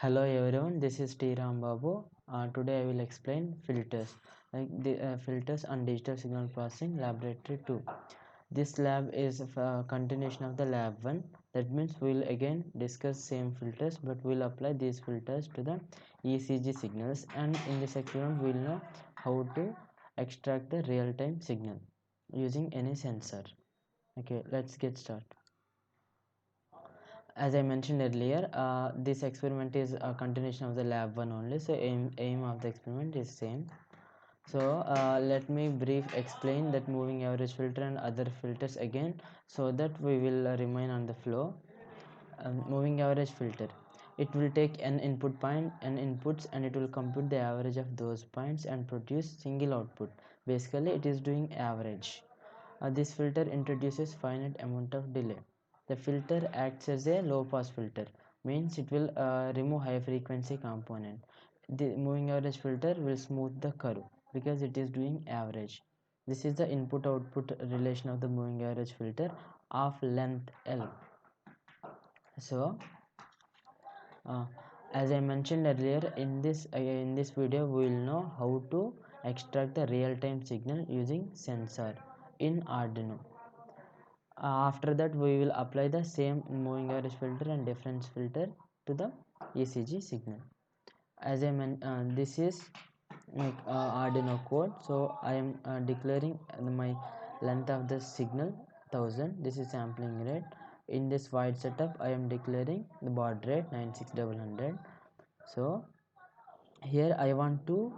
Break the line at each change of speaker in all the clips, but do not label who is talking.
Hello everyone, this is T. Ram Babu. Today I will explain filters, like the filters and digital signal processing laboratory 2. This lab is a continuation of the lab 1. That means we will again discuss same filters, but we will apply these filters to the ECG signals, and in this experiment we will know how to extract the real-time signal using any sensor. Okay, let's get started. As I mentioned earlier, this experiment is a continuation of the lab 1 only, so aim of the experiment is same. So let me brief explain that moving average filter and other filters again, so that we will remain on the flow. Moving average filter, it will take an input point and inputs, and it will compute the average of those points and produce single output. Basically it is doing average. This filter introduces finite amount of delay. The filter acts as a low pass filter, means it will remove high frequency component. The moving average filter will smooth the curve because it is doing average. This is the input output relation of the moving average filter of length L. So uh, as I mentioned earlier, in this video we will know how to extract the real-time signal using sensor in Arduino. After that we will apply the same moving average filter and difference filter to the ECG signal. As I meant, this is like Arduino code, so I am declaring my length of the signal 1000. This is sampling rate. In this wide setup I am declaring the baud rate 96100. So here I want to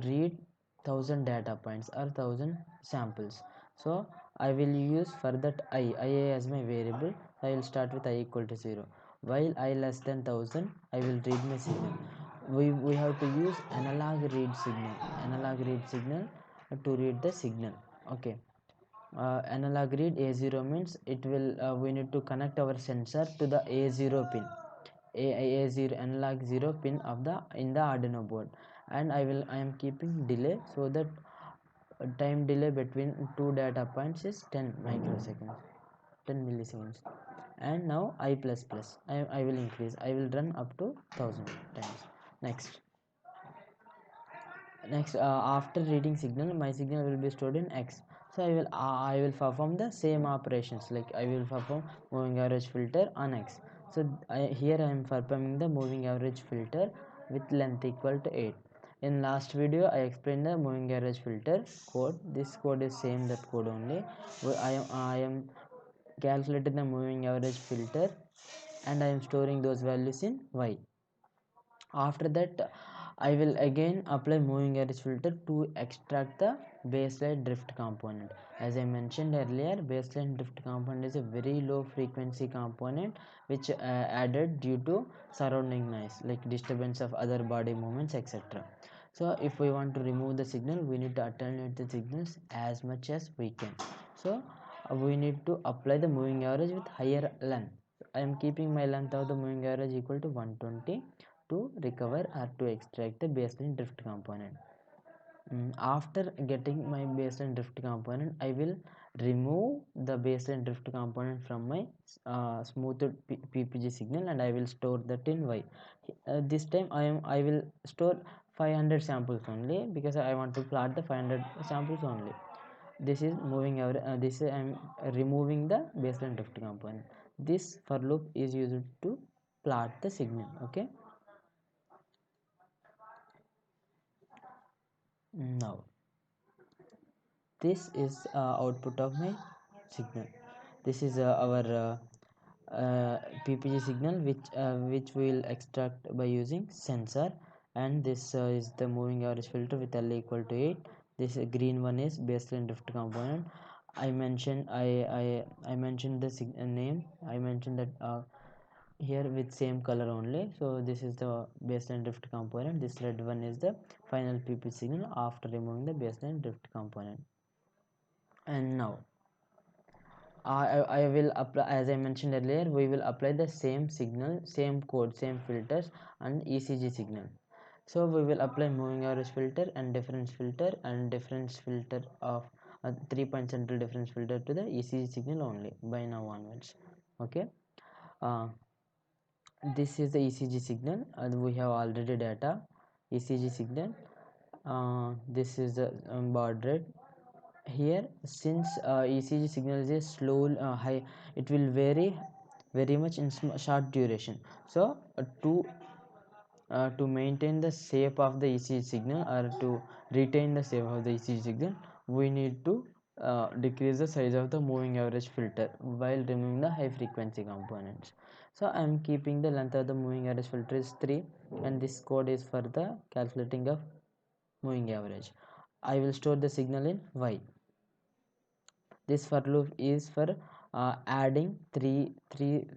read 1000 data points or 1000 samples. So I will use for that I as my variable. I will start with I equal to 0. While I less than 1000, I will read my signal. We have to use analog read signal to read the signal. Okay. Analog read A0 means it will we need to connect our sensor to the A0 pin, A0 analog 0 pin of the in the Arduino board, and I am keeping delay so that time delay between two data points is 10 microseconds, 10 milliseconds. And now I will increase, I will run up to 1000 times. Next after reading signal, my signal will be stored in X. So I will perform the same operations, like I will perform moving average filter on X. So here I am performing the moving average filter with length equal to 8. In last video I explained the moving average filter code. This code is same, that code only. I am calculating the moving average filter, and I am storing those values in Y. After that I will again apply moving average filter to extract the baseline drift component. As I mentioned earlier, baseline drift component is a very low frequency component which added due to surrounding noise like disturbance of other body movements, etc. So if we want to remove the signal, we need to attenuate the signals as much as we can. So we need to apply the moving average with higher length. I am keeping my length of the moving average equal to 120 to recover or to extract the baseline drift component. After getting my baseline drift component, I will remove the baseline drift component from my smoothed PPG signal, and I will store that in Y. This time I will store 500 samples only, because I want to plot the 500 samples only. This is moving average. This I am removing the baseline drift component. This for loop is used to plot the signal. Okay. Now this is output of my signal. This is our PPG signal, which we will extract by using sensor, and this is the moving average filter with L equal to 8. This green one is baseline drift component. I mentioned the name. I mentioned that here with same color only. So this is the baseline drift component. This red one is the final PP signal after removing the baseline drift component. And now I will apply, as I mentioned earlier, we will apply the same signal, same code, same filters and ECG signal. So we will apply moving average filter and difference filter of 3-point central difference filter to the ECG signal only by now onwards. Okay. uh, This is the ECG signal, we have already data. ECG signal, this is the baud rate. Here, since ECG signal is a slow high, it will vary very much in short duration. So to maintain the shape of the ECG signal, or to retain the shape of the ECG signal, we need to decrease the size of the moving average filter while removing the high frequency components. So I am keeping the length of the moving average filter is 3, and this code is for the calculating of moving average. I will store the signal in Y. This for loop is for adding three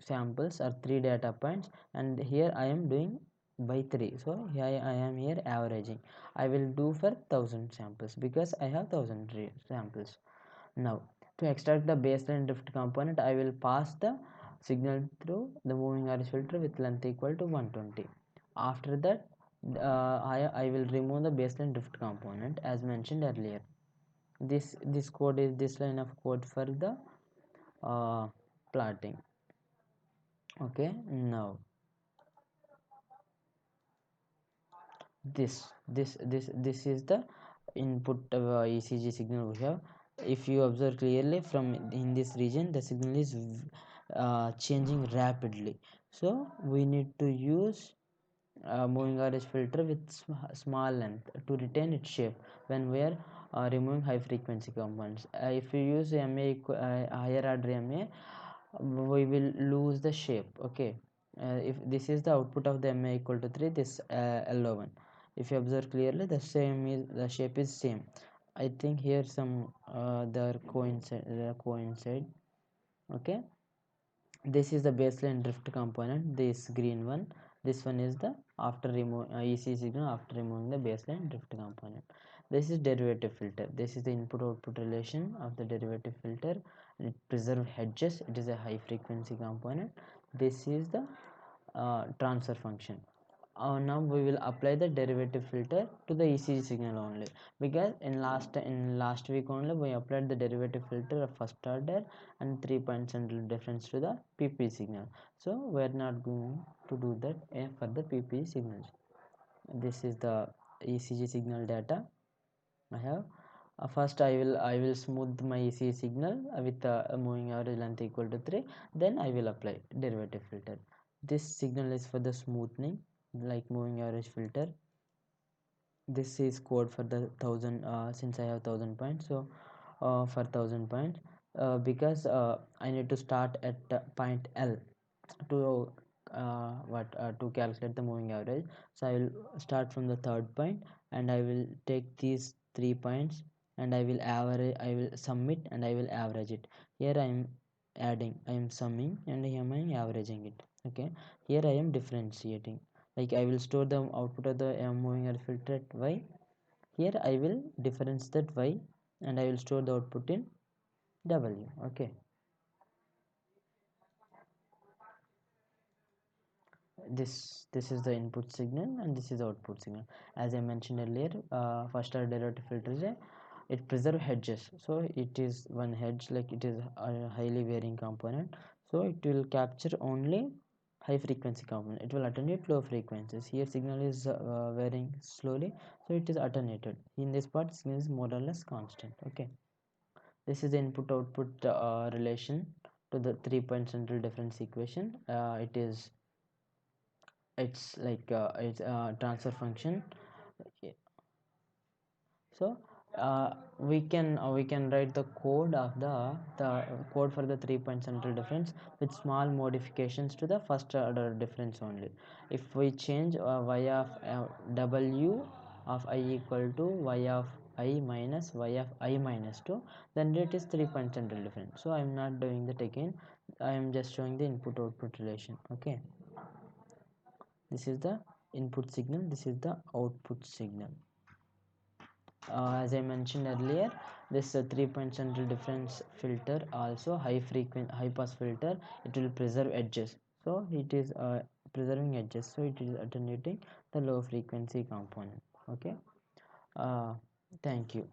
samples or 3 data points, and here I am doing by 3. So here I am here averaging. I will do for 1000 samples because I have 1000 samples. Now, to extract the baseline drift component, I will pass the signal through the moving average filter with length equal to 120. After that, I will remove the baseline drift component as mentioned earlier. This code is this line of code for the plotting. Okay, now this is the input ECG signal we have. If you observe clearly from in this region, the signal is changing rapidly, so we need to use moving average filter with small length to retain its shape when we are removing high frequency components. If you use higher order MA, we will lose the shape. Okay, if this is the output of the MA equal to 3, this L11. If you observe clearly, the shape is same. I think here some they coincide. Okay, this is the baseline drift component, this green one. This one is the after remove EC signal after removing the baseline drift component. This is derivative filter. This is the input output relation of the derivative filter. It preserve hedges. It is a high frequency component. This is the transfer function. Now we will apply the derivative filter to the ECG signal only, because in last week only we applied the derivative filter of first order and 3 point central difference to the PP signal. So we are not going to do that for the PP signals. This is the ECG signal data I have. First I will smooth my ECG signal with moving average length equal to 3. Then I will apply derivative filter. This signal is for the smoothing, like moving average filter. This is code for the 1000, since I have 1000 points. So for 1000 points, because I need to start at point L to to calculate the moving average. So I will start from the third point, and I will take these 3 points, and I will average, I will sum it, and I will average it. Here I am adding, I am summing, and here I am averaging it. Okay, here I am differentiating, like I will store the output of the moving average filter at Y. Here I will difference that Y, and I will store the output in W. Okay, this is the input signal, and this is the output signal. As I mentioned earlier, first order derivative filter is it preserve hedges. So it is one hedge, like it is a highly varying component, so it will capture only high frequency component. It will alternate low frequencies. Here signal is varying slowly, so it is alternated. In this part, signal is more or less constant. Okay, this is the input output relation to the 3 point central difference equation. It's like it's a transfer function. So we can write the code of the code for the 3 point central difference with small modifications to the first order difference only. If we change y of w of I equal to y of I minus y of I minus 2, then it is 3 point central difference. So I am not doing that again. I am just showing the input output relation. Okay, this is the input signal, this is the output signal. As I mentioned earlier, this 3 point central difference filter also high pass filter. It will preserve edges, so it is preserving edges, so it is alternating the low frequency component. Okay, uh, thank you.